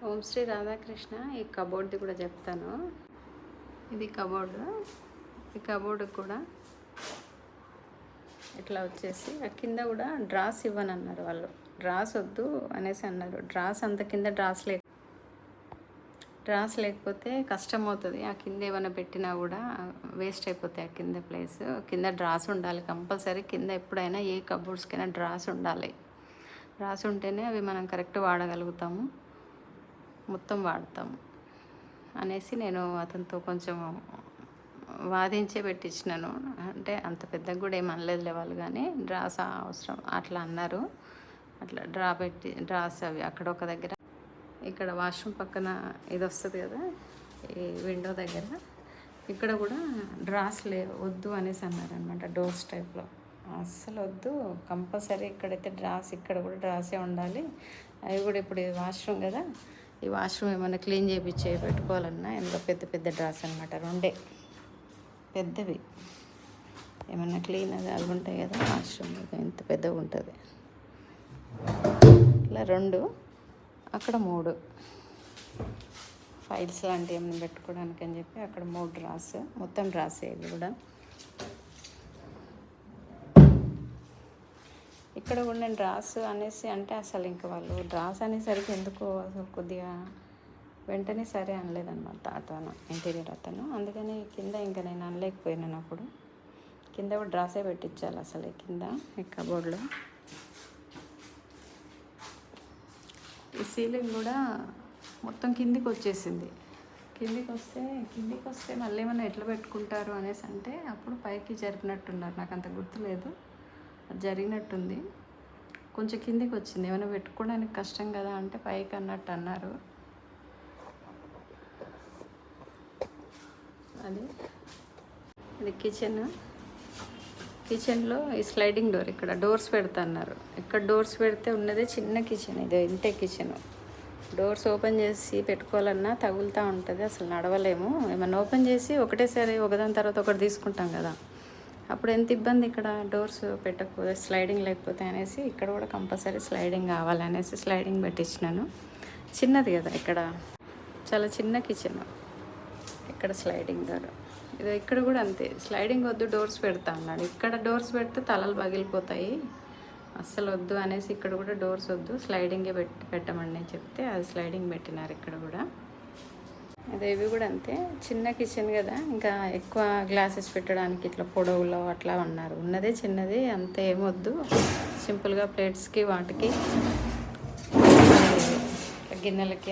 ఓం శ్రీ రాధాకృష్ణ. ఈ కబోర్డ్ది కూడా చెప్తాను. ఇది కబోర్డు. ఈ కబోర్డు కూడా ఇట్లా వచ్చేసి ఆ కింద కూడా డ్రాస్ ఇవ్వనన్నారు వాళ్ళు. డ్రాస్ వద్దు అనేసి అన్నారు. డ్రాస్ అంత కింద డ్రాస్ లేకపోతే కష్టం అవుతుంది. ఆ కింద ఏమైనా పెట్టినా కూడా వేస్ట్ అయిపోతాయి. ఆ కింద ప్లేస్ కింద డ్రాస్ ఉండాలి కంపల్సరీ. కింద ఎప్పుడైనా ఏ కబోర్డ్స్కైనా డ్రాస్ ఉండాలి. డ్రాస్ ఉంటేనే అవి మనం కరెక్ట్ వాడగలుగుతాము, మొత్తం వాడతాము అనేసి నేను అతనితో కొంచెం వాదించే పెట్టించినాను. అంటే అంత పెద్దగా కూడా ఏం అనలేదులే వాళ్ళు, కానీ డ్రాస్ అవసరం అట్లా అన్నారు. అట్లా డ్రాస్ అవి అక్కడ ఒక దగ్గర, ఇక్కడ వాష్రూమ్ పక్కన ఇది వస్తుంది కదా, ఈ విండో దగ్గర ఇక్కడ కూడా డ్రాస్ వద్దు అనేసి అన్నారనమాట. డోర్స్ టైప్లో అస్సలు వద్దు, కంపల్సరీ ఇక్కడైతే డ్రాస్, ఇక్కడ కూడా డ్రాసే ఉండాలి. అవి కూడా ఇప్పుడు ఇది వాష్రూమ్ కదా, ఈ వాష్రూమ్ ఏమైనా క్లీన్ పెట్టుకోవాలన్నా ఎందులో పెద్ద పెద్ద డ్రాస్ అనమాట, రెండే పెద్దవి. ఏమన్నా క్లీన్ అవి ఉంటాయి కదా వాష్రూమ్, ఎంత పెద్దగా ఉంటుంది. ఇట్లా 2, అక్కడ 3 ఫైల్స్ లాంటివి ఏమైనా పెట్టుకోవడానికి అని చెప్పి అక్కడ 3 డ్రాస్, మొత్తం డ్రాసే ఇది కూడా. ఇక్కడ కూడా నేను డ్రాస్ అనేసి అంటే అసలు ఇంకా వాళ్ళు డ్రాస్ అనేసరికి ఎందుకో అసలు కొద్దిగా వెంటనే సరే అనలేదన్నమాట అతను, ఇంటీరియర్ అతను. అందుకని కింద ఇంకా నేను అనలేకపోయినాను. అప్పుడు కింద కూడా డ్రాసే పెట్టించాలి అసలు కింద ఈ కబోర్డ్లో. ఈ సీలింగ్ కూడా మొత్తం కిందికి వచ్చేసింది. కిందికి వస్తే మళ్ళీ ఏమన్నా ఎట్లా పెట్టుకుంటారు అనేసి అంటే అప్పుడు పైకి జరిపినట్టున్నారు. నాకు అంత గుర్తులేదు, అది జరిగినట్టుంది. కొంచెం కిందికి వచ్చింది, ఏమైనా పెట్టుకోవడానికి కష్టం కదా అంటే పైకి అన్నట్టు అన్నారు. ఇది కిచెన్లో ఈ స్లైడింగ్ డోర్, ఇక్కడ డోర్స్ పెడతా అన్నారు. ఇక్కడ డోర్స్ పెడితే ఉన్నదే చిన్న కిచెన్, ఇది ఇంతే కిచెన్. డోర్స్ ఓపెన్ చేసి పెట్టుకోవాలన్నా తగులుతూ ఉంటుంది, అసలు నడవలేము. ఏమన్నా ఓపెన్ చేసి ఒకటేసారి ఒకదాని తర్వాత ఒకటి తీసుకుంటాం కదా, అప్పుడు ఎంత ఇబ్బంది. ఇక్కడ డోర్స్ పెట్టకపోతే, స్లైడింగ్ లేకపోతే అనేసి ఇక్కడ కూడా కంపల్సరీ స్లైడింగ్ కావాలనేసి స్లైడింగ్ పెట్టించినాను. చిన్నది కదా, ఇక్కడ చాలా చిన్న కిచెన్, ఇక్కడ స్లైడింగ్ డోర్. ఇది ఇక్కడ కూడా అంతే, స్లైడింగ్ వద్దు డోర్స్ పెడతా అన్నాడు. ఇక్కడ డోర్స్ పెడితే తలలు పగిలిపోతాయి, అస్సలు వద్దు అనేసి ఇక్కడ కూడా డోర్స్ వద్దు, స్లైడింగే పెట్టమని నేను చెప్తే అది స్లైడింగ్ పెట్టినారు ఇక్కడ కూడా. అదే ఇవి కూడా అంతే, చిన్న కిచెన్ కదా, ఇంకా ఎక్కువ గ్లాసెస్ పెట్టడానికి ఇట్లా పొడవులో అట్లా ఉన్నారు. ఉన్నదే చిన్నది, అంత ఏమొద్దు, సింపుల్గా ప్లేట్స్కి వాటికి గిన్నెలకి